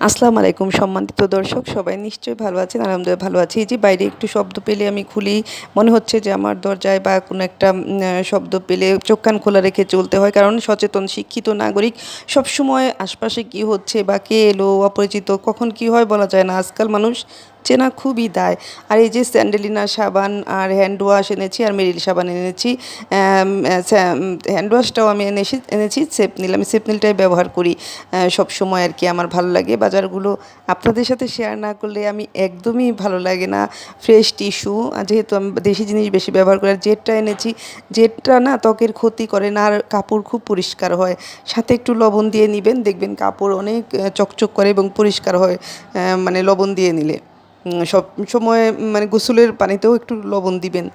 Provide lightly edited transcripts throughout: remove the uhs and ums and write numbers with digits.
আসসালামু আলাইকুম সম্মানিত দর্শক, সবাই নিশ্চয়ই ভালো আছেন। আলহামদুলিল্লাহ ভালো আছি। এই যে বাইরে একটু শব্দ পেলে আমি খুলি, মনে হচ্ছে যে আমার দরজায় বা কোনো একটা শব্দ পেলে চোখ কান খোলা রেখে চলতে হয়, কারণ সচেতন শিক্ষিত নাগরিক সবসময় আশপাশে কি হচ্ছে বা কে এলো অপরিচিত কখন কি হয় বলা যায় না। আজকাল মানুষ চেনা খুবই দায়। আর এই যে স্যান্ডেলিনা সাবান আর হ্যান্ড ওয়াশ এনেছি, আর মেরিল সাবান এনেছি। হ্যান্ড ওয়াশটাও আমি এনেছি সেপনিল। আমি সেপনিলটাই ব্যবহার করি সব সময় আর কি। আমার ভালো লাগে বাজারগুলো আপনাদের সাথে শেয়ার না করলে আমি একদমই ভালো লাগে না। ফ্রেশ টিস্যু, যেহেতু আমি দেশি জিনিস বেশি ব্যবহার করি, আর জেটটা এনেছি। জেটটা না ত্বকের ক্ষতি করে না, আর কাপড় খুব পরিষ্কার হয়। সাথে একটু লবণ দিয়ে নেবেন, দেখবেন কাপড় অনেক চকচক করে এবং পরিষ্কার হয় মানে লবণ দিয়ে নিলে। সব সময় মানে গোসলের পানিতেও একটু লবণ দিবেন।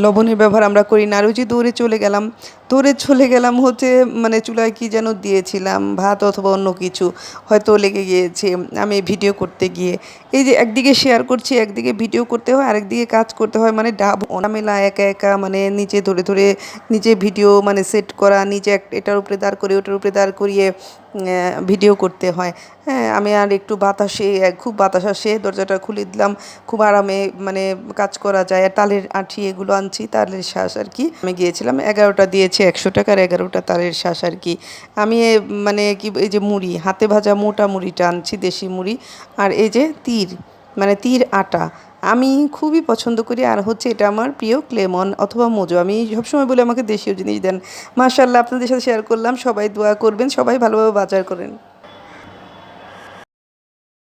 লবণের ব্যবহার আমরা করি না। আর ওই যে দৌড়ে চলে গেলাম হচ্ছে মানে চুলায় কি যেন দিয়েছিলাম, ভাত অথবা অন্য কিছু, হয়তো লেগে গিয়েছে আমি ভিডিও করতে গিয়ে। এই যে একদিকে শেয়ার করছি, একদিকে ভিডিও করতে হয়, আরেকদিকে কাজ করতে হয়, মানে ডাব অনামেলা একা একা, মানে নিচে ধরে ধরে নিজে ভিডিও মানে সেট করা, নিজে এটার উপরে দাঁড় করিয়ে ওটার উপরে দাঁড় করিয়ে ভিডিও করতে হয়। হ্যাঁ, আমি আর একটু বাতাসে, খুব বাতাস আসে, দরজাটা খুলে দিলাম, খুব আরামে মানে কাজ করা যায়। আর তালের আঁঠি এগুলো আনছি, তালের শ্বাস আর কি। আমি গিয়েছিলাম 11টা দিয়েছে 100 টাকার, 11টা তালের শ্বাস আর কি। আমি মানে কি এই যে মুড়ি, হাতে ভাজা মোটা মুড়িটা আনছি, দেশি মুড়ি। আর এই যে মানে তির আটা আমি খুবই পছন্দ করি। আর হচ্ছে এটা আমার প্রিয় ক্লেমন অথবা মোজো। আমি সবসময় বলি আমাকে দেশীয় জিনিস দেন। মাশাআল্লাহ, আপনাদের সাথে শেয়ার করলাম। সবাই দোয়া করবেন, সবাই ভালোভাবে বাজার করেন।